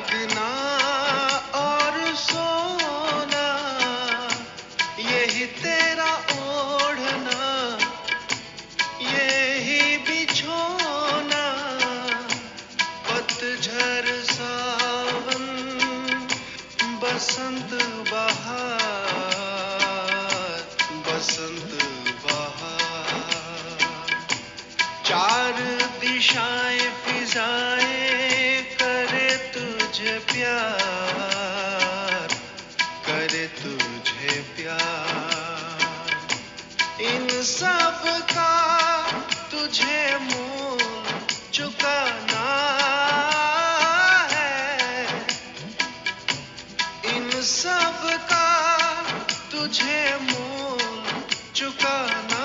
जागना और सोना, यही तेरा ओढ़ना, यही बिछोना, पतझड़ सावन बसंत बहार, बसंत बहार, चार दिशाएं फिजाएं करे तुझे प्यार, करे तुझे प्यार। इन सब का तुझे मोल चुकाना है, इन सब का तुझे मोल चुकाना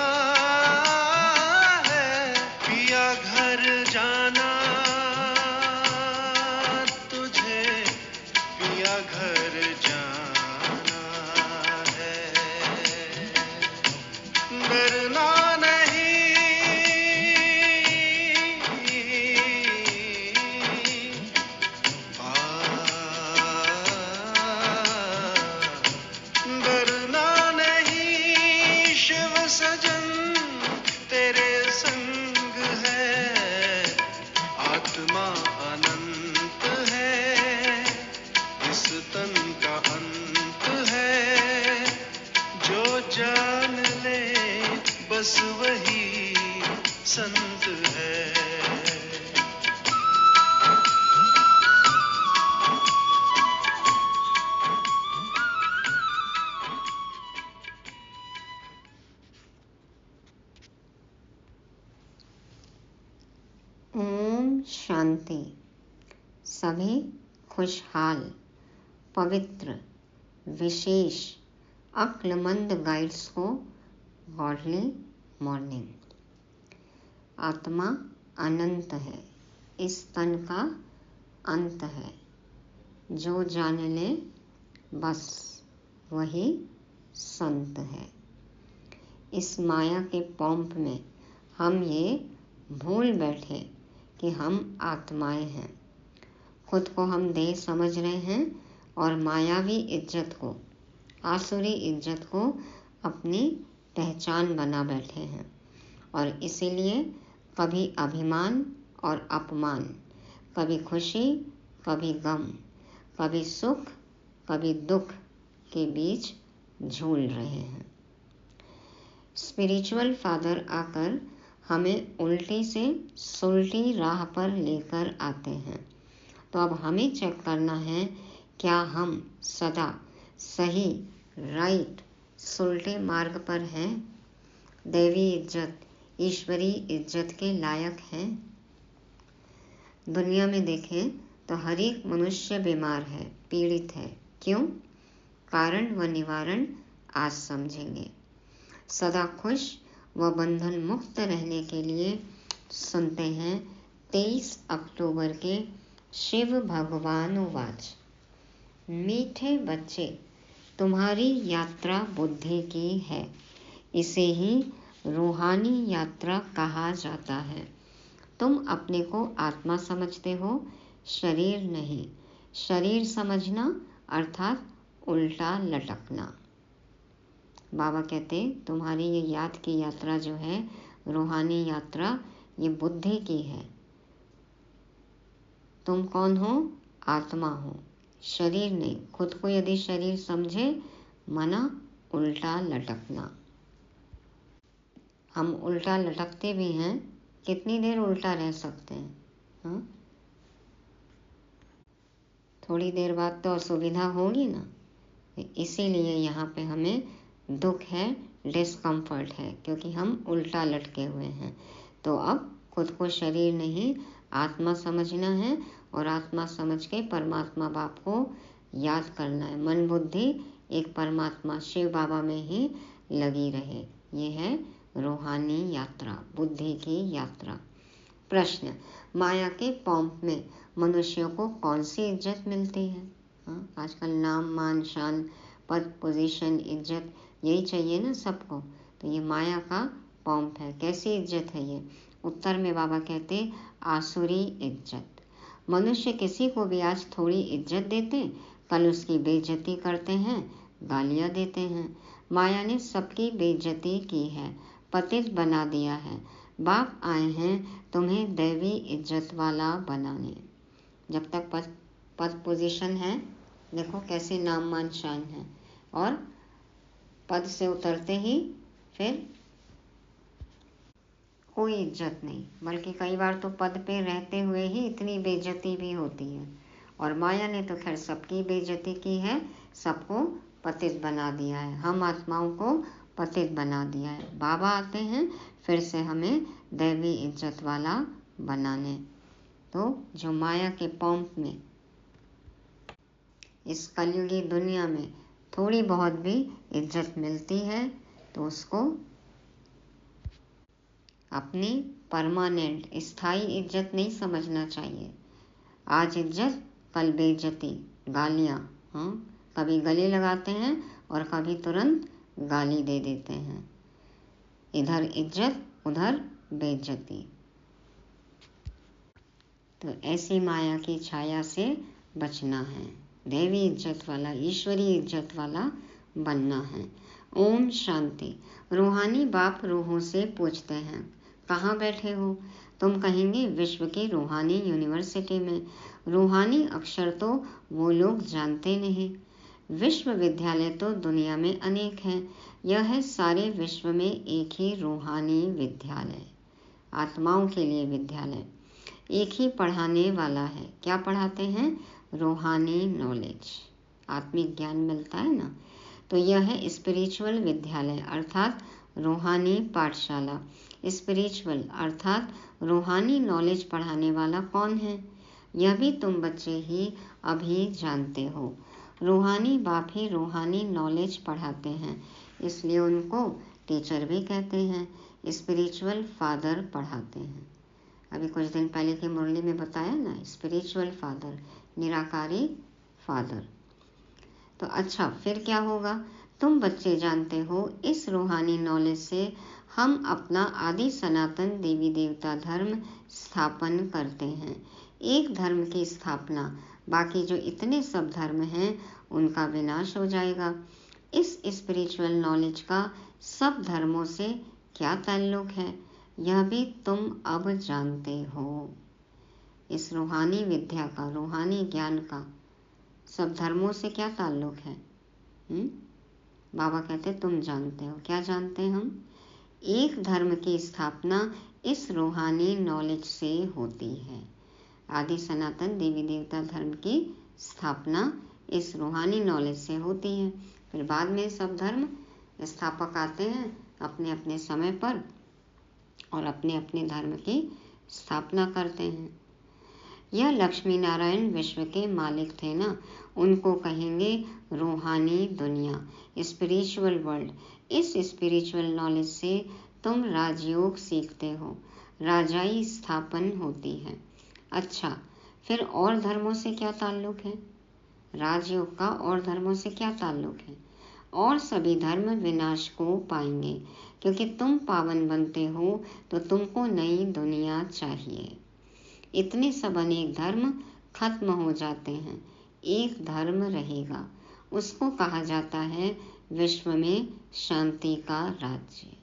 है। पिया घर जाना तुझे, पिया घर जाना है। डरना नहीं, डरना नहीं, शिव सजन तेरे संग है। आत्मा अनंत है, इस तन का अंत है। जो जान ले बस वही संत है। ओम शांति। सभी खुशहाल, पवित्र, विशेष, अक्लमंद गाइड्स को गॉडली मॉर्निंग। आत्मा अनंत है, इस तन का अंत है। जो जान ले बस वही संत है। इस माया के पोंप में हम ये भूल बैठे कि हम आत्माएं हैं। खुद को हम देह समझ रहे हैं और मायावी इज्जत को, आसुरी इज्जत को अपनी पहचान बना बैठे हैं। और इसीलिए कभी अभिमान और अपमान, कभी खुशी, कभी गम, कभी सुख, कभी दुख के बीच झूल रहे हैं। स्पिरिचुअल फादर आकर हमें उल्टी से सुलटी राह पर लेकर आते हैं। तो अब हमें चेक करना है, क्या हम सदा सही, राइट, सुलटे मार्ग पर हैं? देवी इज्जत, ईश्वरी इज्जत के लायक हैं? दुनिया में देखें तो हर एक मनुष्य बीमार है, पीड़ित है। क्यों? कारण व निवारण आज समझेंगे। सदा खुश व बंधन मुक्त रहने के लिए सुनते हैं 23 अक्टूबर के शिव भगवान वाच। मीठे बच्चे, तुम्हारी यात्रा बुद्धि की है। इसे ही रूहानी यात्रा कहा जाता है। तुम अपने को आत्मा समझते हो, शरीर नहीं। शरीर समझना अर्थात उल्टा लटकना। बाबा कहते तुम्हारी ये याद की यात्रा जो है, रूहानी यात्रा, ये बुद्धि की है। तुम कौन हो? आत्मा हो, शरीर नहीं। खुद को यदि शरीर समझे, मना उल्टा लटकना। हम उल्टा लटकते भी हैं, कितनी देर उल्टा रह सकते हैं? हाँ, थोड़ी देर बाद तो असुविधा होगी ना। इसीलिए यहाँ पे हमें दुख है, डिस्कम्फर्ट है, क्योंकि हम उल्टा लटके हुए हैं। तो अब खुद को शरीर नहीं, आत्मा समझना है और आत्मा समझ के परमात्मा बाप को याद करना है। मन बुद्धि एक परमात्मा शिव बाबा में ही लगी रहे। ये है रूहानी यात्रा, बुद्धि की यात्रा। प्रश्न, माया के पोंप में मनुष्यों को कौन सी इज्जत मिलती है? हाँ, आजकल नाम, मान, शान, पद, पोजीशन, इज्जत, यही चाहिए ना सबको। तो ये माया का पोंप है। कैसी इज्जत है ये? उत्तर में बाबा कहते आसुरी इज्जत। मनुष्य किसी को भी आज थोड़ी इज्जत देते, कल उसकी बेइज्जती करते हैं, गालियां देते हैं। माया ने सबकी बेइज्जती की है, पतित बना दिया है। बाप आए हैं तुम्हें दैवी इज्जत वाला बनाने। जब तक पद पोजीशन है, देखो कैसे नाम मान शान है, और पद से उतरते ही फिर कोई इज्जत नहीं, बल्कि कई बार तो पद पे रहते हुए ही इतनी बेइज्जती भी होती है। और माया ने तो खैर सबकी बेइज्जती की है, सबको पतित बना दिया है, हम आत्माओं को पतित बना दिया है। बाबा आते हैं फिर से हमें दैवी इज्जत वाला बनाने। तो जो माया के पंप में इस कलयुगी दुनिया में थोड़ी बहुत भी इज्जत मिलती है, तो उसको अपनी परमानेंट स्थायी इज्जत नहीं समझना चाहिए। आज इज्जत कल बेइज्जती, गालियाँ, कभी गले लगाते हैं और कभी तुरंत गाली दे देते हैं। इधर इज्जत उधर बेइज्जती। तो ऐसी माया की छाया से बचना है, देवी इज्जत वाला, ईश्वरीय इज्जत वाला बनना है। ओम शांति। रूहानी बाप रूहों से पूछते हैं, कहाँ बैठे हो? तुम कहेंगे विश्व की रूहानी यूनिवर्सिटी में। रूहानी अक्षर तो वो लोग जानते नहीं। विश्वविद्यालय तो दुनिया में अनेक हैं, यह है सारे विश्व में एक ही रूहानी विद्यालय, आत्माओं के लिए विद्यालय। एक ही पढ़ाने वाला है। क्या पढ़ाते हैं? रूहानी नॉलेज, आत्मिक ज्ञान मिलता है ना। तो यह है स्पिरिचुअल विद्यालय अर्थात रूहानी पाठशाला। स्पिरिचुअल अर्थात रूहानी नॉलेज पढ़ाने वाला कौन है? यह भी तुम बच्चे ही अभी जानते हो। रूहानी बाप ही रूहानी नॉलेज पढ़ाते हैं, इसलिए उनको टीचर भी कहते हैं। स्पिरिचुअल फादर पढ़ाते हैं। अभी कुछ दिन पहले की मुरली में बताया ना, स्पिरिचुअल फादर, निराकारी फादर। तो अच्छा, फिर क्या होगा? तुम बच्चे जानते हो, इस रूहानी नॉलेज से हम अपना आदि सनातन देवी देवता धर्म स्थापन करते हैं। एक धर्म की स्थापना, बाकी जो इतने सब धर्म हैं उनका विनाश हो जाएगा। इस स्पिरिचुअल नॉलेज का सब धर्मों से क्या ताल्लुक है, यह भी तुम अब जानते हो। इस रूहानी विद्या का, रूहानी ज्ञान का सब धर्मों से क्या ताल्लुक है? बाबा कहते तुम जानते हो। क्या जानते हैं हम? एक धर्म की स्थापना इस रूहानी नॉलेज से होती है। आदि सनातन देवी देवता धर्म की स्थापना इस रूहानी नॉलेज से होती है। फिर बाद में सब धर्म स्थापक आते हैं अपने अपने समय पर और अपने अपने धर्म की स्थापना करते हैं। यह लक्ष्मी नारायण विश्व के मालिक थे ना, उनको कहेंगे रूहानी दुनिया, स्पिरिचुअल वर्ल्ड। इस स्पिरिचुअल नॉलेज से तुम राजयोग सीखते हो, राजाई स्थापन होती है। अच्छा, फिर और धर्मों से क्या ताल्लुक है? राजयोग का और धर्मों से क्या ताल्लुक है? और सभी धर्म विनाश को पाएंगे, क्योंकि तुम पावन बनते हो तो तुमको नई दुनिया चाहिए। इतने सब अनेक धर्म खत्म हो जाते हैं, एक धर्म रहेगा, उसको कहा जाता है विश्व में शांति का राज्य।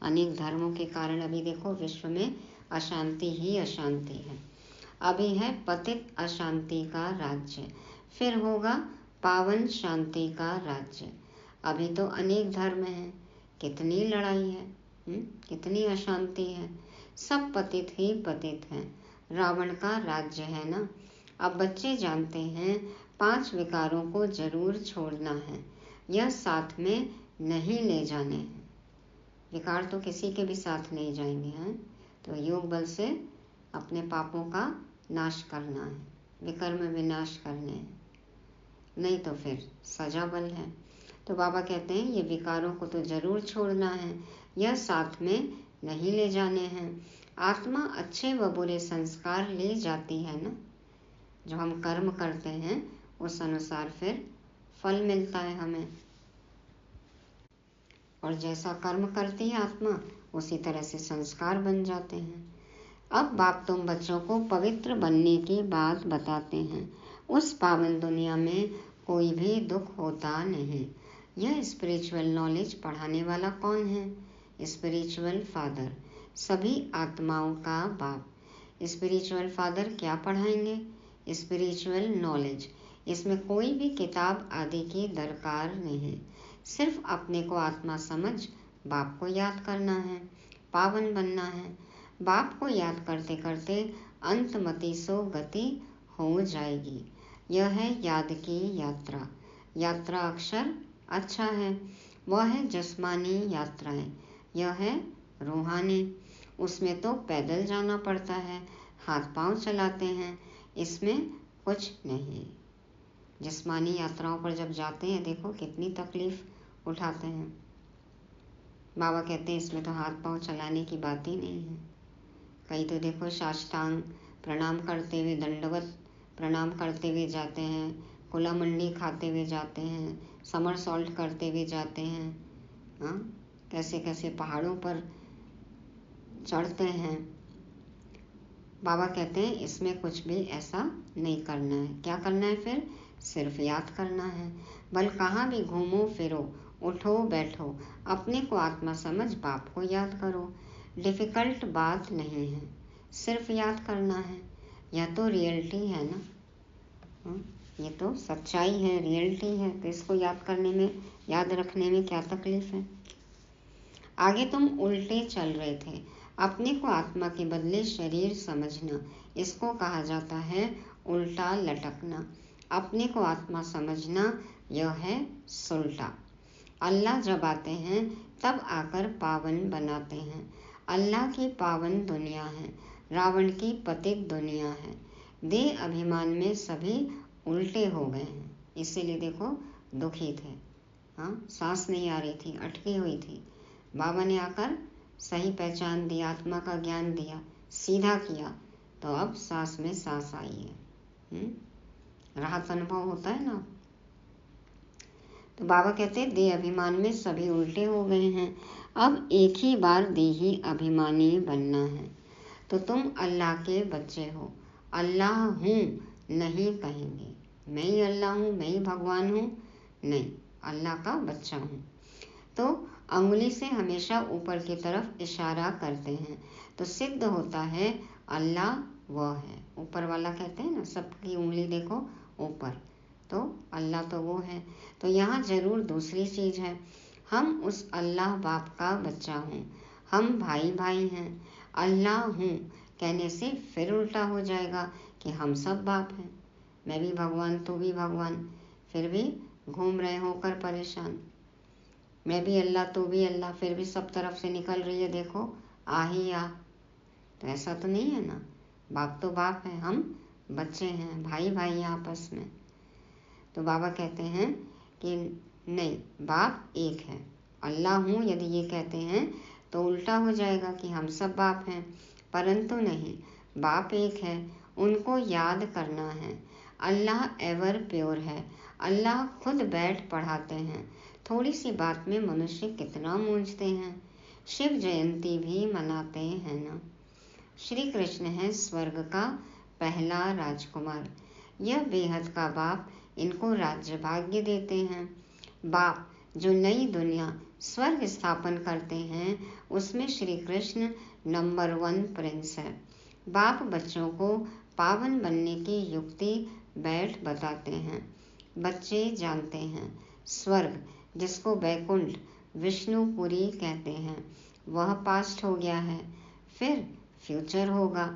अनेक धर्मों के कारण अभी देखो विश्व में अशांति ही अशांति है। अभी है पतित अशांति का राज्य, फिर होगा पावन शांति का राज्य। अभी तो अनेक धर्म हैं, कितनी लड़ाई है, कितनी अशांति है, सब पतित ही पतित हैं। रावण का राज्य है ना। अब बच्चे जानते हैं 5 विकारों को जरूर छोड़ना है, यह साथ में नहीं ले जाने हैं। विकार तो किसी के भी साथ नहीं जाएंगे हैं। तो योग बल से अपने पापों का नाश करना है, विकर्म विनाश करने हैं, नहीं तो फिर सजा बल है। तो बाबा कहते हैं ये विकारों को तो जरूर छोड़ना है, यह साथ में नहीं ले जाने हैं। आत्मा अच्छे व बुरे संस्कार ले जाती है ना, जो हम कर्म करते हैं उस अनुसार फिर फल मिलता है हमें। और जैसा कर्म करती है आत्मा, उसी तरह से संस्कार बन जाते हैं। अब बाप तुम बच्चों को पवित्र बनने की बात बताते हैं। उस पावन दुनिया में कोई भी दुख होता नहीं। यह स्पिरिचुअल नॉलेज पढ़ाने वाला कौन है? स्पिरिचुअल फादर, सभी आत्माओं का बाप। स्पिरिचुअल फादर क्या पढ़ाएंगे? Spiritual knowledge. इसमें कोई भी किताब आदि की दरकार नहीं, सिर्फ अपने को आत्मा समझ बाप को याद करना है, पावन बनना है। बाप को याद करते करते अंतमति सो गति हो जाएगी। यह है याद की यात्रा। यात्रा अक्षर अच्छा है, वह है जस्मानी यात्राएं। यह है रूहानी, उसमें तो पैदल जाना पड़ता है, हाथ पांव चलाते हैं, इसमें कुछ नहीं। जिस्मानी यात्राओं पर जब जाते हैं देखो कितनी तकलीफ उठाते हैं। बाबा कहते हैं इसमें तो हाथ पांव चलाने की बात ही नहीं है। कई तो देखो साष्टांग प्रणाम करते हुए, दंडवत प्रणाम करते हुए जाते हैं, कुला मंडी खाते हुए जाते हैं, समर सॉल्ट करते हुए जाते हैं। हाँ, कैसे कैसे पहाड़ों पर चढ़ते हैं। बाबा कहते हैं इसमें कुछ भी ऐसा नहीं करना है। क्या करना है फिर? सिर्फ याद करना है। बल कहाँ भी घूमो फिरो, उठो बैठो, अपने को आत्मा समझ बाप को याद करो। डिफिकल्ट बात नहीं है, सिर्फ याद करना है। यह तो रियलिटी है ना, ये तो सच्चाई है, रियलिटी है, तो इसको याद करने में, याद रखने में क्या तकलीफ है। आगे तुम उल्टे चल रहे थे, अपने को आत्मा के बदले शरीर समझना, इसको कहा जाता है उल्टा लटकना। अपने को आत्मा समझना, यह है सुल्टा। अल्लाह जब आते हैं तब आकर पावन बनाते हैं। अल्लाह की पावन दुनिया है, रावण की पतित दुनिया है। देह अभिमान में सभी उल्टे हो गए हैं, इसीलिए देखो दुखी थे। हाँ, सांस नहीं आ रही थी, अटकी हुई थी। बाबा ने आकर सही पहचान दी, आत्मा का ज्ञान दिया, सीधा किया, तो अब सांस में सांस आई है। राहत अनुभव होता है ना। तो बाबा कहते हैं देह अभिमान में सभी उल्टे हो गए हैं, अब एक ही बार देही अभिमानी बनना है। तो तुम अल्लाह के बच्चे हो, अल्लाह हूँ नहीं कहेंगे, मैं ही अल्लाह हूँ, मैं ही भगवान हूँ, नहीं, अल्लाह का बच्चा हूँ। तो अंगुली से हमेशा ऊपर की तरफ इशारा करते हैं, तो सिद्ध होता है अल्लाह वह है। ऊपर वाला कहते हैं ना, सबकी उंगली देखो ऊपर, तो अल्लाह तो वो है। तो यहाँ जरूर दूसरी चीज़ है, हम उस अल्लाह बाप का बच्चा हूँ, हम भाई भाई हैं। अल्लाह हूँ कहने से फिर उल्टा हो जाएगा कि हम सब बाप हैं, मैं भी भगवान, तू भी भगवान, फिर भी घूम रहे होकर परेशान। मैं भी अल्लाह, तू भी अल्लाह, फिर भी सब तरफ से निकल रही है, देखो आ ही आ। तो ऐसा तो नहीं है ना, बाप तो बाप है, हम बच्चे हैं, भाई भाई हैं आपस में। तो बाबा कहते हैं कि नहीं, बाप एक है। अल्लाह हूँ यदि ये कहते हैं तो उल्टा हो जाएगा कि हम सब बाप हैं, परंतु नहीं, बाप एक है, उनको याद करना है। अल्लाह एवर प्योर है, अल्लाह खुद बैठ पढ़ाते हैं। थोड़ी सी बात में मनुष्य कितना मूंझते हैं। शिव जयंती भी मनाते हैं ना। श्री कृष्ण है स्वर्ग का पहला राजकुमार, यह बेहद का बाप इनको राज्य भाग्य देते हैं। बाप जो नई दुनिया स्वर्ग स्थापन करते हैं, उसमें श्री कृष्ण नंबर 1 प्रिंस है। बाप बच्चों को पावन बनने की युक्ति बैठ बताते हैं। बच्चे जानते हैं स्वर्ग, जिसको बैकुंठ विष्णुपुरी कहते हैं, वह पास्ट हो गया है, फिर फ्यूचर होगा।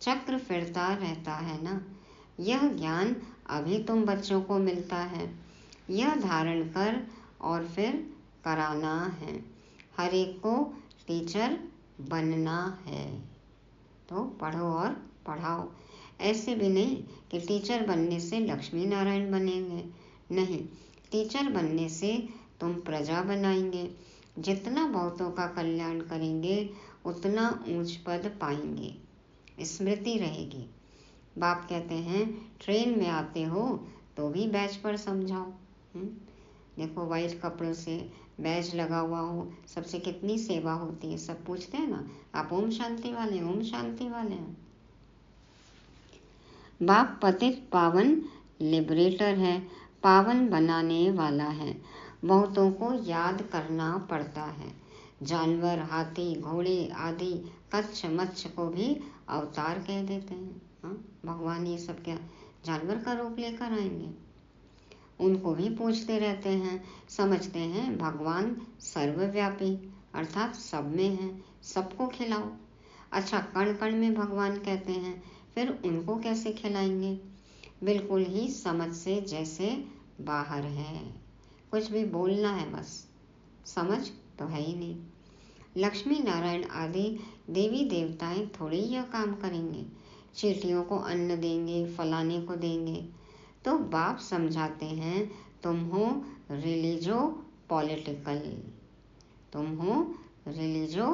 चक्र फिरता रहता है ना। यह ज्ञान अभी तुम बच्चों को मिलता है, यह धारण कर और फिर कराना है। हर एक को टीचर बनना है, तो पढ़ो और पढ़ाओ। ऐसे भी नहीं कि टीचर बनने से लक्ष्मी नारायण बनेंगे, नहीं, टीचर बनने से तुम प्रजा बनाएंगे। जितना बहुतों का कल्याण करेंगे उतना ऊंच पद पाएंगे, स्मृति रहेगी। बाप कहते हैं ट्रेन में आते हो तो भी बैच पर समझाओ। देखो वाइट कपड़ों से बैज लगा हुआ हो, सबसे कितनी सेवा होती है, सब पूछते हैं ना, आप ओम शांति वाले हैं, ओम शांति वाले हैं। बाप पतित पावन लिबरेटर है, पावन बनाने वाला है। बहुतों को याद करना पड़ता है। जानवर, हाथी, घोड़े आदि कच्छ मच्छ को भी अवतार कह देते हैं। हाँ, भगवान ये सब क्या जानवर का रूप लेकर आएंगे? उनको भी पूछते रहते हैं, समझते हैं भगवान सर्वव्यापी अर्थात सब में है, सबको खिलाओ। अच्छा, कण कण में भगवान कहते हैं, फिर उनको कैसे खिलाएंगे? बिल्कुल ही समझ से जैसे बाहर है, कुछ भी बोलना है बस, समझ तो है ही नहीं। लक्ष्मी नारायण आदि देवी देवताएं थोड़ी यह काम करेंगे, चींटियों को अन्न देंगे, फलाने को देंगे। तो बाप समझाते हैं, तुम हो रिलीजो पॉलिटिकल, तुम हो रिलीजो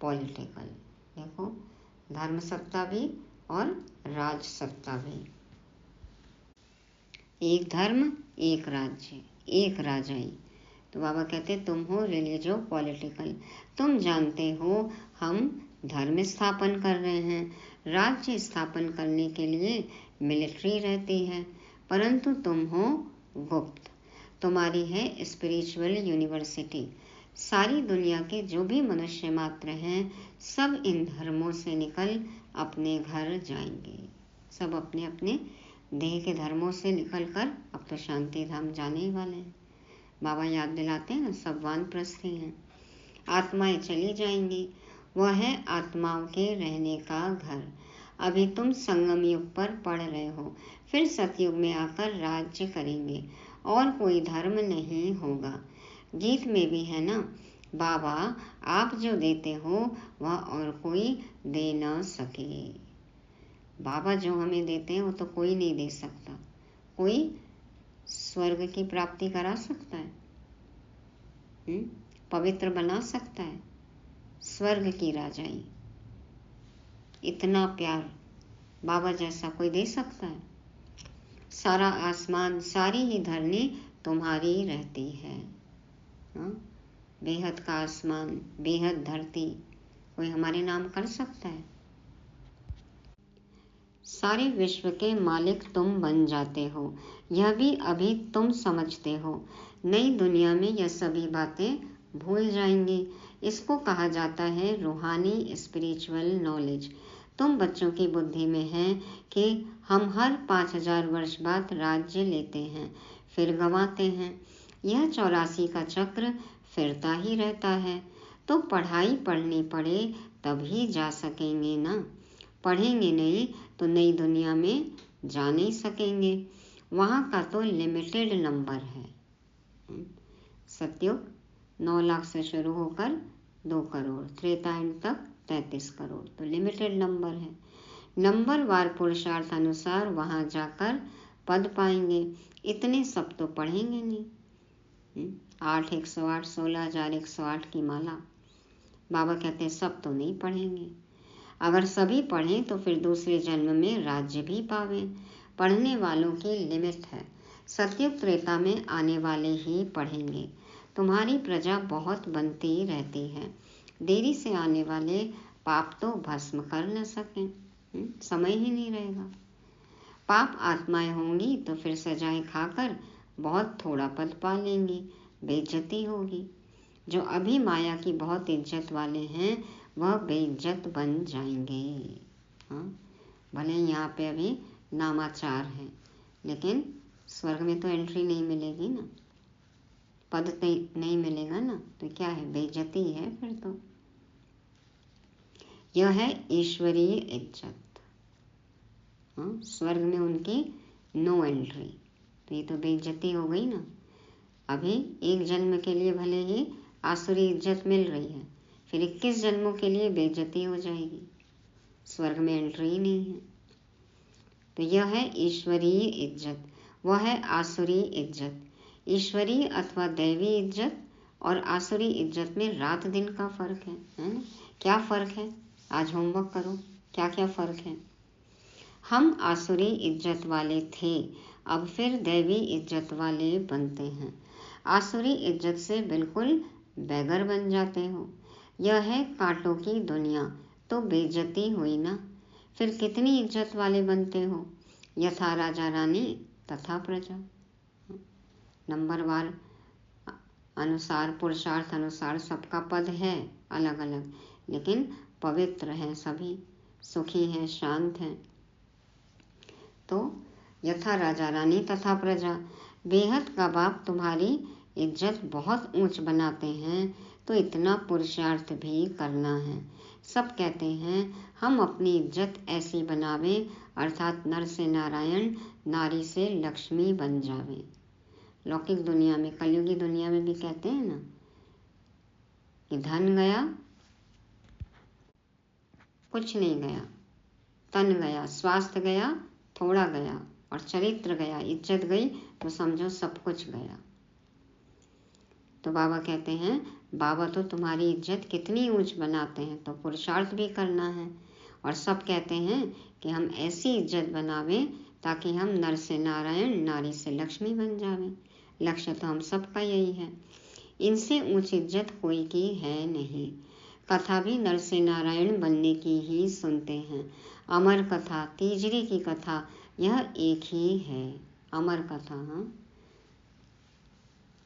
पॉलिटिकल। देखो, धर्म सत्ता भी और राज सत्ता भी। एक धर्म, एक राज्य, एक राजाई। तो बाबा कहते तुम हो रिलीजो पॉलिटिकल। तुम जानते हो हम धर्म स्थापन कर रहे हैं, राज्य स्थापन करने के लिए मिलिट्री रहती है, परंतु तुम हो गुप्त। तुम्हारी है स्पिरिचुअल यूनिवर्सिटी। सारी दुनिया के जो भी मनुष्य मात्र हैं, सब इन धर्मों से निकल अपने घर जाएंगे। सब अपने अपने देह के धर्मों से निकलकर अब तो शांति धाम जाने ही वाले हैं। बाबा याद दिलाते हैं ना, सब वानप्रस्थी हैं। आत्माएं चली जाएंगी, वह है आत्माओं के रहने का घर। अभी तुम संगम युग पर पढ़ रहे हो, फिर सतयुग में आकर राज्य करेंगे और कोई धर्म नहीं होगा। गीत में भी है ना, बाबा आप जो देते हो वह और कोई दे न सके। बाबा जो हमें देते हैं वो तो कोई नहीं दे सकता। कोई स्वर्ग की प्राप्ति करा सकता है, पवित्र बना सकता है, स्वर्ग की राजाई। इतना प्यार बाबा जैसा कोई दे सकता है? सारा आसमान, सारी ही धरनी तुम्हारी रहती है। हाँ? बेहद का आसमान, बेहद धरती कोई हमारे नाम कर सकता है? सारे विश्व के मालिक तुम बन जाते हो, यह भी अभी तुम समझते हो। नई दुनिया में यह सभी बातें भूल जाएंगी। इसको कहा जाता है रूहानी स्पिरिचुअल नॉलेज। तुम बच्चों की बुद्धि में है कि हम हर 5000 वर्ष बाद राज्य लेते हैं, फिर गंवाते हैं। यह 84 का चक्र फिरता ही रहता है। तो पढ़ाई पढ़नी पड़े तभी जा सकेंगे ना। पढ़ेंगे नहीं तो नई दुनिया में जा नहीं सकेंगे। वहाँ का तो लिमिटेड नंबर है। सतयुग 9 लाख से शुरू होकर 2 करोड़, त्रेतायुग तक 33 करोड़, तो लिमिटेड नंबर है। नंबर वार पुरुषार्थ अनुसार वहाँ जाकर पद पाएंगे। इतने सब तो पढ़ेंगे नहीं। 8 108 16,108 की माला। बाबा कहते सब तो नहीं पढ़ेंगे। अगर सभी पढ़ें तो फिर दूसरे जन्म में राज्य भी पावें। पढ़ने वालों की लिमिट है। सतयुग त्रेता में आने वाले ही पढ़ेंगे। तुम्हारी प्रजा बहुत बनती रहती है। देरी से आने वाले पाप तो भस्म कर न सकें, समय ही नहीं रहेगा। पाप आत्माएं होंगी तो फिर सजाएं खाकर बहुत थोड़ा पद पा लेंगी, बेइज्जती होगी। जो अभी माया की बहुत इज्जत वाले हैं वह बेइज्जत बन जाएंगे। हाँ, भले यहाँ पे अभी नामाचार है, लेकिन स्वर्ग में तो एंट्री नहीं मिलेगी ना, पद नहीं मिलेगा ना, तो क्या है, बेइज्जती है फिर तो। यह है ईश्वरीय इज्जत। हाँ, स्वर्ग में उनकी नो एंट्री, तो ये तो बेइज्जती हो गई ना। अभी एक जन्म के लिए भले ही आसुरी इज्जत मिल रही है, फिर 21 जन्मों के लिए बेइज्जती हो जाएगी। स्वर्ग में एंट्री ही नहीं है। तो यह है ईश्वरीय इज्जत, वह है आसुरी इज्जत। ईश्वरीय अथवा दैवी इज्जत और आसुरी इज्जत में रात दिन का फर्क है ना? क्या फर्क है? आज होमवर्क करो, क्या क्या फर्क है। हम आसुरी इज्जत वाले थे, अब फिर दैवी इज्जत वाले बनते हैं। आसुरी इज्जत से बिल्कुल बेगर बन जाते हो। यह है कांटों की दुनिया, तो बेइज्जती हुई ना, फिर कितनी इज्जत वाले बनते हो। यथा राजा रानी तथा प्रजा। नंबरवार अनुसार, पुरुषार्थ अनुसार सबका पद है अलग अलग, लेकिन पवित्र हैं सभी, सुखी हैं, शांत हैं। तो यथा राजा रानी तथा प्रजा। बेहद का बाप तुम्हारी इज्जत बहुत ऊंच बनाते हैं, तो इतना पुरुषार्थ भी करना है। सब कहते हैं हम अपनी इज्जत ऐसी बनावे, अर्थात नर से नारायण, नारी से लक्ष्मी बन जावे। लौकिक दुनिया में, कलयुगी दुनिया में भी कहते हैं ना कि धन गया कुछ नहीं गया, तन गया, स्वास्थ्य गया थोड़ा गया, और चरित्र गया, इज्जत गई, तो समझो सब कुछ गया। तो बाबा कहते हैं बाबा तो तुम्हारी इज्जत कितनी ऊंच बनाते हैं, तो पुरुषार्थ भी करना है। और सब कहते हैं कि हम ऐसी इज्जत बनावें ताकि हम नर से नारायण, नारी से लक्ष्मी बन जावें। लक्ष्य तो हम सबका यही है। इनसे ऊंच इज्जत कोई की है नहीं। कथा भी नर से नारायण बनने की ही सुनते हैं। अमर कथा, तीजरी की कथा, यह एक ही है। अमर कथा, हाँ,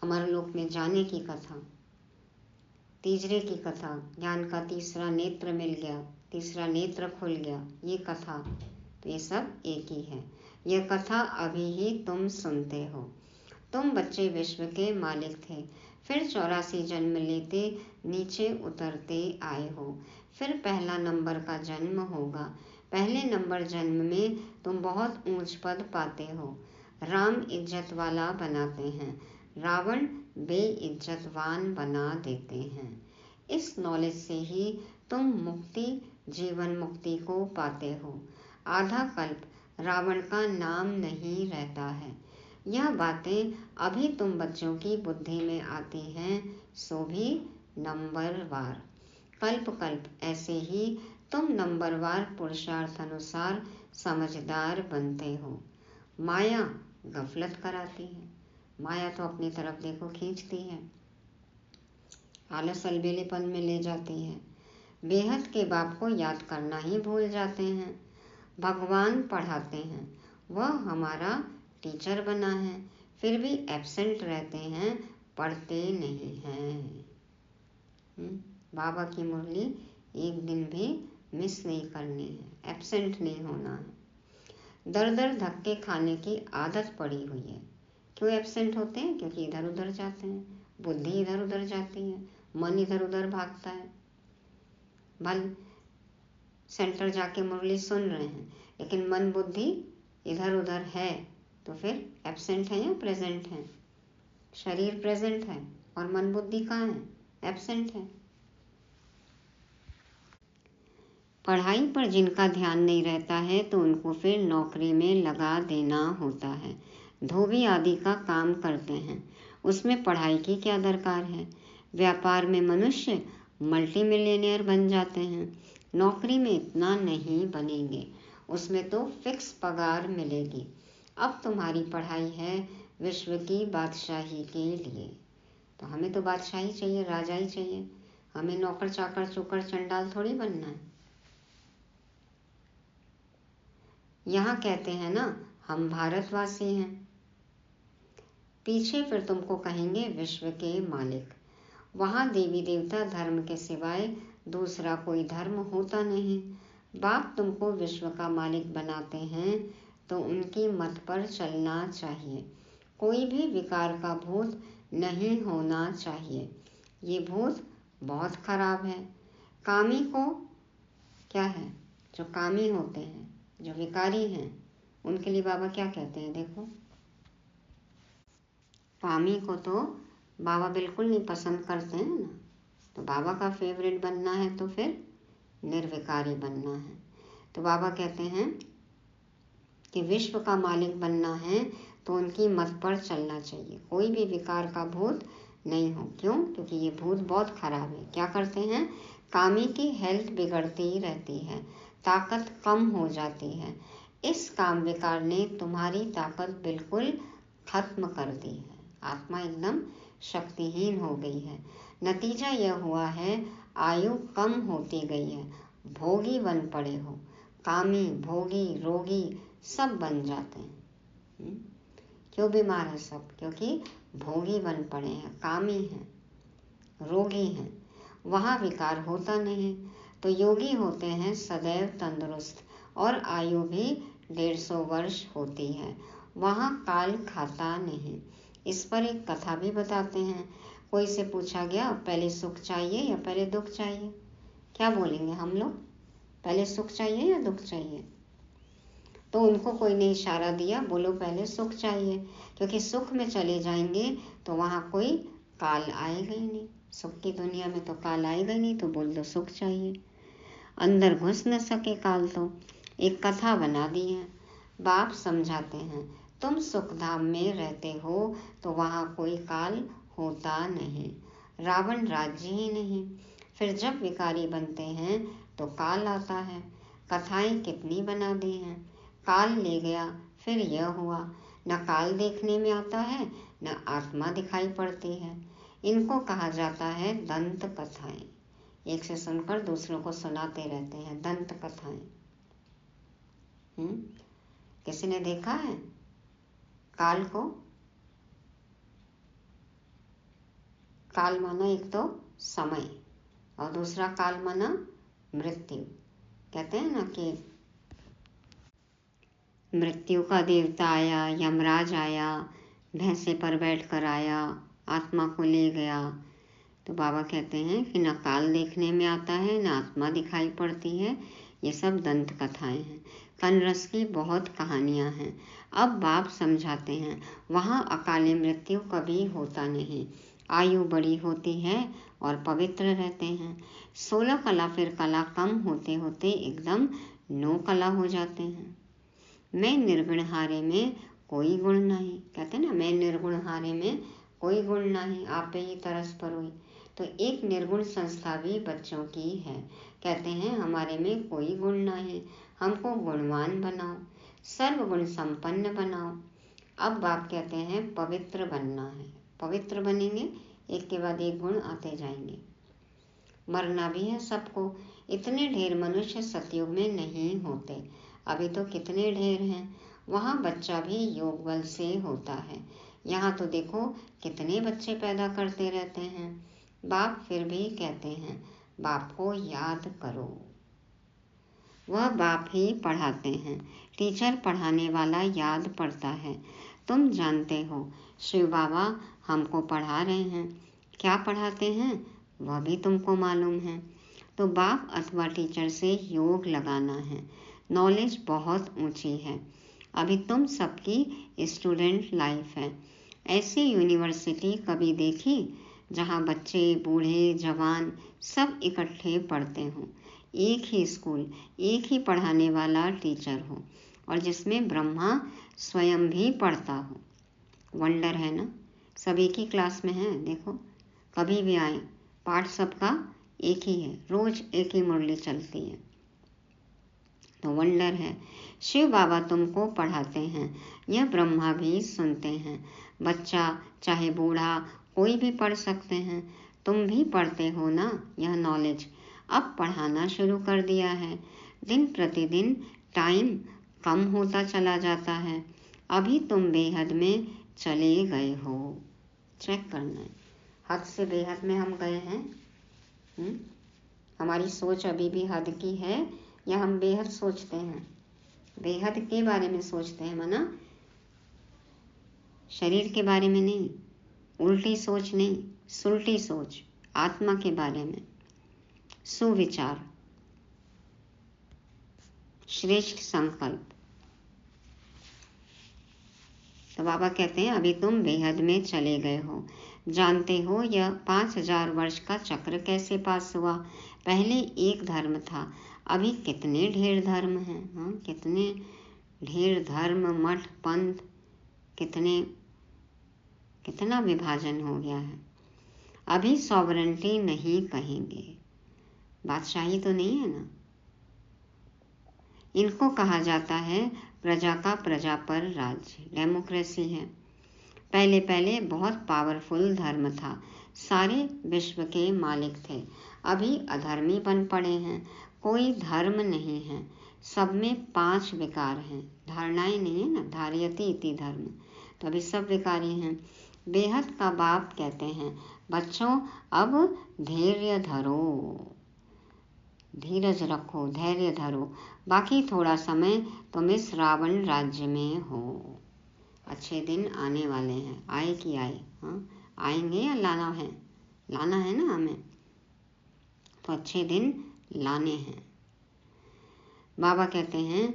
अमर लोक में जाने की कथा, तीसरे की कथा, ज्ञान का तीसरा नेत्र मिल गया, तीसरा नेत्र खुल गया, ये कथा, तो ये सब एक ही है। यह कथा अभी ही तुम सुनते हो। तुम बच्चे विश्व के मालिक थे, फिर 84 जन्म लेते नीचे उतरते आए हो, फिर पहला नंबर का जन्म होगा। पहले नंबर जन्म में तुम बहुत ऊंच पद पाते हो। राम इज्जत वाला बनाते हैं, रावण बेइज्जतवान बना देते हैं। इस नॉलेज से ही तुम मुक्ति, जीवन मुक्ति को पाते हो। आधा कल्प रावण का नाम नहीं रहता है। यह बातें अभी तुम बच्चों की बुद्धि में आती हैं, सो भी नंबरवार, कल्प कल्प ऐसे ही तुम नंबरवार पुरुषार्थ अनुसार समझदार बनते हो। माया गफलत कराती है। माया तो अपनी तरफ देखो खींचती है, आलस अलबेलेपन में ले जाती है। बेहद के बाप को याद करना ही भूल जाते हैं। भगवान पढ़ाते हैं, वह हमारा टीचर बना है, फिर भी एब्सेंट रहते हैं, पढ़ते नहीं हैं। बाबा की मुरली एक दिन भी मिस नहीं करनी है, एब्सेंट नहीं होना है। दर दर धक्के खाने की आदत पड़ी हुई है। क्यों एब्सेंट होते हैं? क्योंकि इधर उधर जाते हैं, बुद्धि इधर उधर जाती है, मन इधर उधर भागता है। भल सेंटर जाके मुरली सुन रहे हैं, लेकिन मन बुद्धि इधर उधर है, तो फिर एब्सेंट है या प्रेजेंट है? शरीर प्रेजेंट है और मन बुद्धि कहाँ है? एब्सेंट है। पढ़ाई पर जिनका ध्यान नहीं रहता है, तो उनको फिर नौकरी में लगा देना होता है। धोबी आदि का काम करते हैं, उसमें पढ़ाई की क्या दरकार है? व्यापार में मनुष्य मल्टी मिलियनेयर बन जाते हैं, नौकरी में इतना नहीं बनेंगे, उसमें तो फिक्स पगार मिलेगी। अब तुम्हारी पढ़ाई है विश्व की बादशाही के लिए, तो हमें तो बादशाही चाहिए, राजा ही चाहिए, हमें नौकर चाकर चुकर चंडाल थोड़ी बनना है। यहाँ कहते हैं ना हम भारतवासी हैं, पीछे फिर तुमको कहेंगे विश्व के मालिक। वहाँ देवी देवता धर्म के सिवाय दूसरा कोई धर्म होता नहीं। बाप तुमको विश्व का मालिक बनाते हैं, तो उनकी मत पर चलना चाहिए। कोई भी विकार का भूत नहीं होना चाहिए, ये भूत बहुत खराब है। कामी को क्या है? जो कामी होते हैं, जो विकारी हैं, उनके लिए बाबा क्या कहते हैं? देखो, कामी को तो बाबा बिल्कुल नहीं पसंद करते हैं ना। तो बाबा का फेवरेट बनना है तो फिर निर्विकारी बनना है। तो बाबा कहते हैं कि विश्व का मालिक बनना है तो उनकी मत पर चलना चाहिए, कोई भी विकार का भूत नहीं हो। क्यों? क्योंकि ये भूत बहुत खराब है। क्या करते हैं? कामी की हेल्थ बिगड़ती रहती है, ताकत कम हो जाती है। इस काम विकार ने तुम्हारी ताकत बिल्कुल खत्म कर दी है, आत्मा एकदम शक्तिहीन हो गई है। नतीजा यह हुआ है आयु कम होती गई है, भोगी बन पड़े हो, कामी, भोगी, रोगी सब बन जाते हैं। क्यों बीमार है सब? क्योंकि भोगी बन पड़े हैं, कामी हैं, रोगी हैं, वहाँ विकार होता नहीं। तो योगी होते हैं सदैव तंदुरुस्त और आयु भी 150 वर्ष होती है, वहाँ काल खाता नहीं। इस पर एक कथा भी बताते हैं। कोई से पूछा गया पहले सुख चाहिए या पहले दुख चाहिए? क्या बोलेंगे हम लोग? पहले सुख चाहिए या दुख चाहिए? तो उनको कोई ने इशारा दिया, बोलो पहले सुख चाहिए, क्योंकि सुख में चले जाएंगे तो वहाँ कोई काल आएगा ही नहीं। सुख की दुनिया में तो काल आएगा ही नहीं, तो बोल दो सुख चाहिए। अंदर घुस न सके काल तो एक कथा बना दी है। बाप समझाते हैं तुम सुख धाम में रहते हो तो वहाँ कोई काल होता नहीं, रावण राज्य ही नहीं। फिर जब विकारी बनते हैं तो काल आता है। कथाएं कितनी बना दी हैं। काल ले गया, फिर यह हुआ। न काल देखने में आता है, न आत्मा दिखाई पड़ती है। इनको कहा जाता है दंत कथाएं। एक से सुनकर दूसरों को सुनाते रहते हैं दंत कथाएं। किसी ने देखा है काल को? काल माना एक तो समय और दूसरा काल माना मृत्यु। कहते हैं ना कि मृत्यु का देवता आया, यमराज आया, भैंसे पर बैठ कर आया, आत्मा को ले गया। तो बाबा कहते हैं कि न काल देखने में आता है, न आत्मा दिखाई पड़ती है। ये सब दंत कथाएं हैं। कनरस की बहुत कहानियां हैं। अब बाप समझाते हैं वहाँ अकाले मृत्यु कभी होता नहीं, आयु बड़ी होती है और पवित्र रहते हैं। 16 कला फिर कला कम होते होते एकदम 9 कला हो जाते हैं। मैं निर्गुण हारे में कोई गुण नहीं। कहते हैं ना, मैं निर्गुण हारे में कोई गुण नहीं, आप ही तरस पर हुई। तो एक निर्गुण संस्था भी बच्चों की है। कहते हैं हमारे में कोई गुण नहीं, हमको गुणवान बनाओ, सर्वगुण संपन्न बनाओ। अब बाप कहते हैं पवित्र बनना है। पवित्र बनेंगे, एक के बाद एक गुण आते जाएंगे। मरना भी है सबको। इतने ढेर मनुष्य सतयुग में नहीं होते, अभी तो कितने ढेर हैं। वहाँ बच्चा भी योग बल से होता है। यहाँ तो देखो कितने बच्चे पैदा करते रहते हैं। बाप फिर भी कहते हैं बाप को याद करो। वह बाप ही पढ़ाते हैं, टीचर पढ़ाने वाला याद पड़ता है। तुम जानते हो शिव बाबा हमको पढ़ा रहे हैं, क्या पढ़ाते हैं वह भी तुमको मालूम है। तो बाप अथवा टीचर से योग लगाना है। नॉलेज बहुत ऊंची है। अभी तुम सबकी स्टूडेंट लाइफ है। ऐसी यूनिवर्सिटी कभी देखी जहाँ बच्चे, बूढ़े, जवान सब इकट्ठे पढ़ते हों, एक ही स्कूल, एक ही पढ़ाने वाला टीचर हो, और जिसमें ब्रह्मा स्वयं भी पढ़ता हो। वंडर है ना। सभी की क्लास में है, देखो कभी भी आए, पाठ सबका एक ही है, रोज एक ही मुरली चलती है। तो वंडर है। शिव बाबा तुमको पढ़ाते हैं, यह ब्रह्मा भी सुनते हैं। बच्चा चाहे बूढ़ा कोई भी पढ़ सकते हैं। तुम भी पढ़ते हो ना यह नॉलेज। अब पढ़ाना शुरू कर दिया है। दिन प्रतिदिन टाइम कम होता चला जाता है। अभी तुम बेहद में चले गए हो। चेक करना है, हद से बेहद में हम गए हैं। हमारी सोच अभी भी हद की है या हम बेहद सोचते हैं? बेहद के बारे में सोचते हैं, माना शरीर के बारे में नहीं, उल्टी सोच नहीं, सुलटी सोच, आत्मा के बारे में, सुविचार, श्रेष्ठ संकल्प। तो बाबा कहते हैं अभी तुम बेहद में चले गए हो। जानते हो यह 5000 वर्ष का चक्र कैसे पास हुआ? पहले एक धर्म था, अभी कितने ढेर धर्म हैं। हाँ, कितने ढेर धर्म, मठ, पंथ, कितना विभाजन हो गया है। अभी सॉवरेंटी नहीं कहेंगे, बादशाही तो नहीं है ना। इनको कहा जाता है प्रजा का प्रजा पर राज्य, डेमोक्रेसी है। पहले पहले बहुत पावरफुल धर्म था, सारे विश्व के मालिक थे। अभी अधर्मी बन पड़े हैं, कोई धर्म नहीं है, सब में 5 विकार हैं। धारणाएं नहीं है ना, धार्यति इति धर्म, तो अभी सब विकारी हैं। बेहद का बाप कहते हैं, बच्चों अब धैर्य धरो, धीरज रखो, धैर्य धरो, बाकी थोड़ा समय तुम इस रावण राज्य में हो। अच्छे दिन आने वाले हैं, आए कि आए, हाँ आएंगे या लाना है, लाना है ना हमें, तो अच्छे दिन लाने हैं। बाबा कहते हैं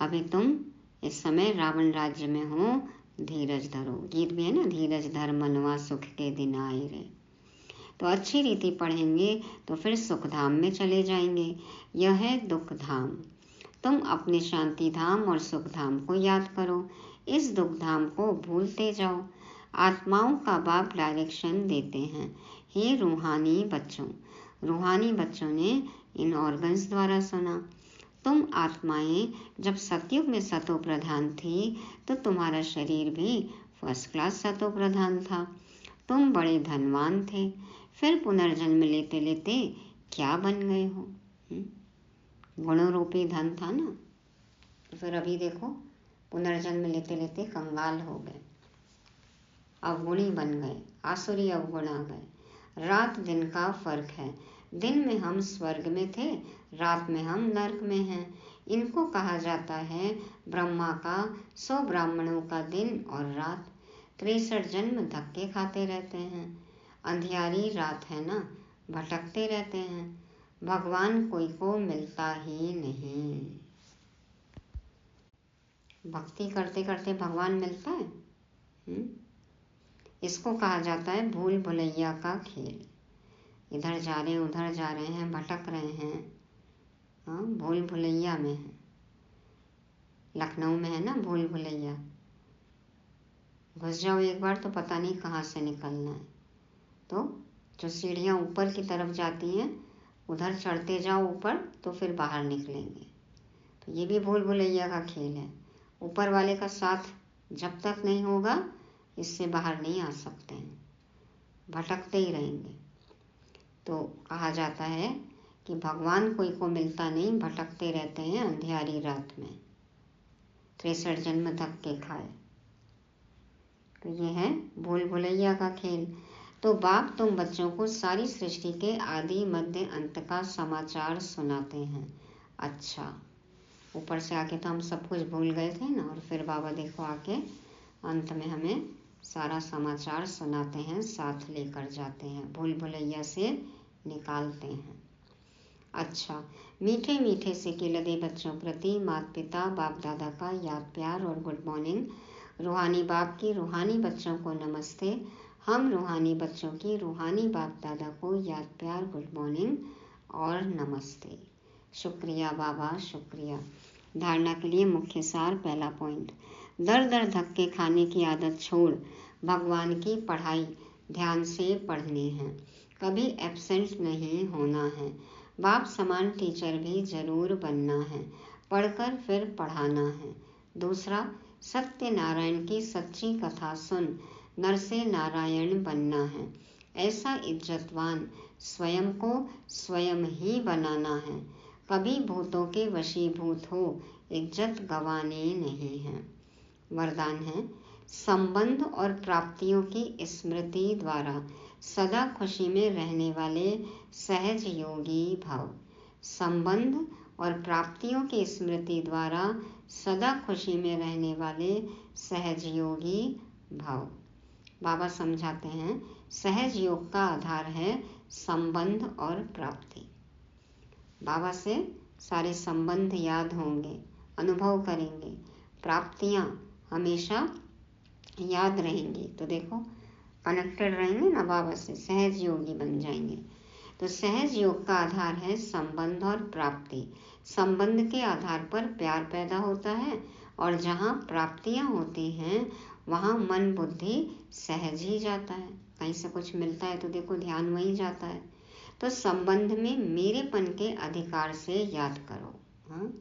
अभी तुम इस समय रावण राज्य में हो, धीरज धरो। गीत भी है ना, धीरज धर मनवा सुख के दिन आए रे। तो अच्छी रीति पढ़ेंगे तो फिर सुख धाम में चले जाएंगे। यह है दुख धाम। तुम अपने शांति धाम और सुख धाम को याद करो, इस दुख धाम को भूलते जाओ। आत्माओं का बाप डायरेक्शन देते हैं, हे रूहानी बच्चों। रूहानी बच्चों ने इन ऑर्गन्स द्वारा सुना। तुम आत्माएं जब सतयुग में सतो प्रधान थी तो तुम्हारा शरीर भी फर्स्ट क्लास सतो प्रधान था। तुम बड़े धनवान थे, फिर पुनर्जन्म लेते लेते क्या बन गए हो? गुणों रूपी धन था ना, तो फिर अभी देखो पुनर्जन्म लेते लेते कंगाल हो गए, अवगुणी बन गए, आसुरी अवगुण आ गए। रात दिन का फर्क है, दिन में हम स्वर्ग में थे, रात में हम नरक में हैं। इनको कहा जाता है ब्रह्मा का 100 ब्राह्मणों का दिन और रात। 63 जन्म धक्के खाते रहते हैं, अंधियारी रात है ना, भटकते रहते हैं। भगवान कोई को मिलता ही नहीं। भक्ति करते करते भगवान मिलता है? इसको कहा जाता है भूल भुलैया का खेल। इधर जा रहे हैं, उधर जा रहे हैं, भटक रहे हैं, हाँ भूल भुलैया में है। लखनऊ में है ना भूल भुलैया, घुस जाओ एक बार तो पता नहीं कहाँ से निकलना है। तो जो सीढ़ियाँ ऊपर की तरफ जाती हैं उधर चढ़ते जाओ ऊपर तो फिर बाहर निकलेंगे। तो ये भी भूल भुलैया का खेल है। ऊपर वाले का साथ जब तक नहीं होगा इससे बाहर नहीं आ सकते हैं, भटकते ही रहेंगे। तो कहा जाता है कि भगवान कोई को मिलता नहीं, भटकते रहते हैं अंधियारी रात में, 63 जन्म धक्के खाए। तो ये है भूल भुलैया का खेल। तो बाप तुम बच्चों को सारी सृष्टि के आदि मध्य अंत का समाचार सुनाते हैं। अच्छा, ऊपर से आके तो हम सब कुछ भूल गए थे ना, और फिर बाबा देखो आके अंत में हमें सारा समाचार सुनाते हैं, साथ लेकर जाते हैं, भूल भुलैया से निकालते हैं। अच्छा, मीठे मीठे से के लदे बच्चों प्रति माता पिता बाप दादा का याद प्यार और गुड मॉर्निंग। रूहानी बाप की रूहानी बच्चों को नमस्ते। हम रूहानी बच्चों की रूहानी बाप दादा को याद प्यार गुड मॉर्निंग और नमस्ते। शुक्रिया बाबा, शुक्रिया। धारणा के लिए मुख्य सार, पहला पॉइंट, दर दर धक्के खाने की आदत छोड़ भगवान की पढ़ाई ध्यान से पढ़नी है, कभी एब्सेंट नहीं होना है। बाप समान टीचर भी जरूर बनना है, पढ़कर फिर पढ़ाना है। दूसरा, सत्यनारायण की सच्ची कथा सुन नर से नारायण बनना है। ऐसा इज्जतवान स्वयं को स्वयं ही बनाना है, कभी भूतों के वशीभूत हो इज्जत गंवानी नहीं है। वरदान है, संबंध और प्राप्तियों की स्मृति द्वारा सदा खुशी में रहने वाले सहज योगी भव। संबंध और प्राप्तियों की स्मृति द्वारा सदा खुशी में रहने वाले सहज योगी भव। बाबा समझाते हैं, सहज योग का आधार है संबंध और प्राप्ति। बाबा से सारे संबंध याद होंगे, अनुभव करेंगे, प्राप्तियां हमेशा याद रहेंगी, तो देखो कनेक्टेड रहेंगे ना बाबा से, सहज योगी बन जाएंगे। तो सहज योग का आधार है संबंध और प्राप्ति। संबंध के आधार पर प्यार पैदा होता है, और जहाँ प्राप्तियां होती हैं वहाँ मन बुद्धि सहज ही जाता है। कहीं से कुछ मिलता है तो देखो ध्यान वहीं जाता है। तो संबंध में मेरेपन के अधिकार से याद करो, हाँ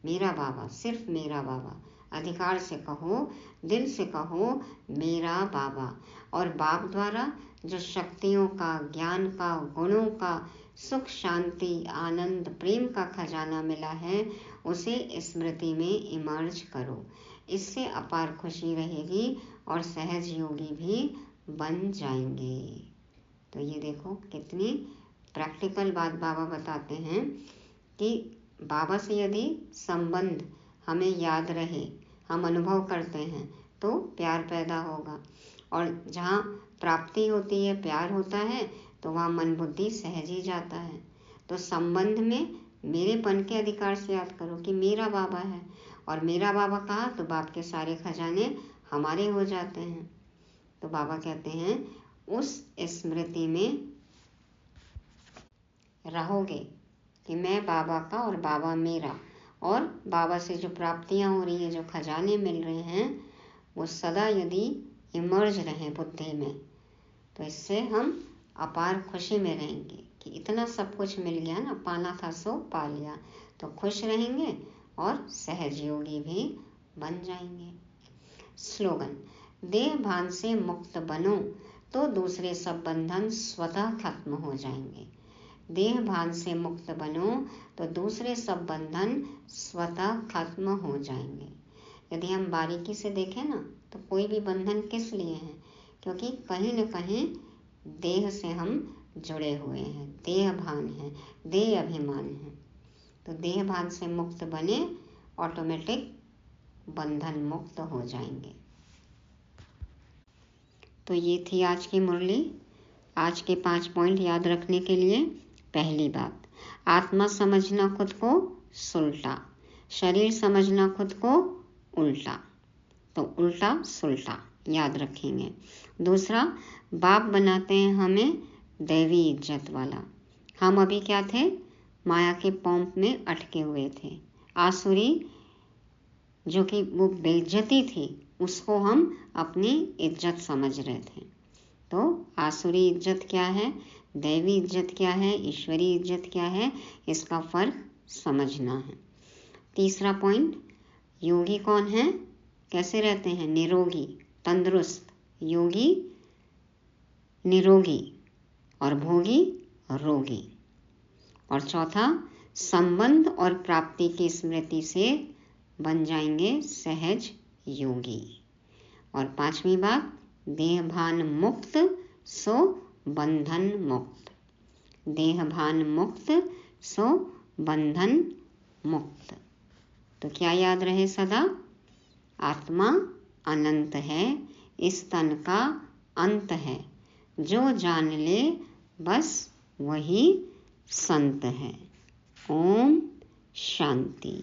मेरा बाबा, सिर्फ मेरा बाबा, अधिकार से कहो, दिल से कहो मेरा बाबा। और बाप द्वारा जो शक्तियों का, ज्ञान का, गुणों का, सुख, शांति, आनंद, प्रेम का खजाना मिला है, उसे स्मृति में इमर्ज करो। इससे अपार खुशी रहेगी और सहज योगी भी बन जाएंगे। तो ये देखो कितनी प्रैक्टिकल बात बाबा बताते हैं कि बाबा से यदि संबंध हमें याद रहे, हम अनुभव करते हैं, तो प्यार पैदा होगा। और जहाँ प्राप्ति होती है, प्यार होता है, तो वहाँ मन बुद्धि सहज ही जाता है। तो संबंध में मेरेपन के अधिकार से याद करो कि मेरा बाबा है, और मेरा बाबा कहा तो बाप के सारे खजाने हमारे हो जाते हैं। तो बाबा कहते हैं उस स्मृति में रहोगे कि मैं बाबा का और बाबा मेरा, और बाबा से जो प्राप्तियां हो रही हैं, जो खजाने मिल रहे हैं, वो सदा यदि इमर्ज रहें बुद्धि में, तो इससे हम अपार खुशी में रहेंगे कि इतना सब कुछ मिल गया ना, पाना था सो पा लिया। तो खुश रहेंगे और सहज योगी भी बन जाएंगे। स्लोगन: देह भान से मुक्त बनो तो दूसरे सब बंधन स्वतः खत्म हो जाएंगे। देह भान से मुक्त बनो तो दूसरे सब बंधन स्वतः खत्म हो जाएंगे। यदि हम बारीकी से देखें ना, तो कोई भी बंधन किस लिए है? क्योंकि कहीं न कहीं देह से हम जुड़े हुए हैं, देह भान है, देह अभिमान है। तो देह भान से मुक्त बने, ऑटोमेटिक बंधन मुक्त हो जाएंगे। तो ये थी आज की मुरली। आज के 5 पॉइंट याद रखने के लिए: पहली बात, आत्मा समझना खुद को सुलटा, शरीर समझना खुद को उल्टा। तो उल्टा सुलटा याद रखेंगे। दूसरा, बाप बनाते हैं हमें दैवी इज्जत वाला। हम अभी क्या थे? माया के पौंप में अटके हुए थे। आसुरी जो कि वो बेइज्जती थी, उसको हम अपनी इज्जत समझ रहे थे। तो आसुरी इज्जत क्या है, दैवी इज्जत क्या है, ईश्वरी इज्जत क्या है, इसका फर्क समझना है। तीसरा पॉइंट, योगी कौन है, कैसे रहते हैं? निरोगी, तंदुरुस्त। योगी निरोगी और भोगी रोगी। और चौथा, संबंध और प्राप्ति की स्मृति से बन जाएंगे सहज योगी। और 5वीं बात, देह भान मुक्त सो बंधन मुक्त। देह भान मुक्त सो बंधन मुक्त। तो क्या याद रहे सदा? आत्मा अनंत है, इस तन का अंत है, जो जान ले बस वही संत है। ओम शांति।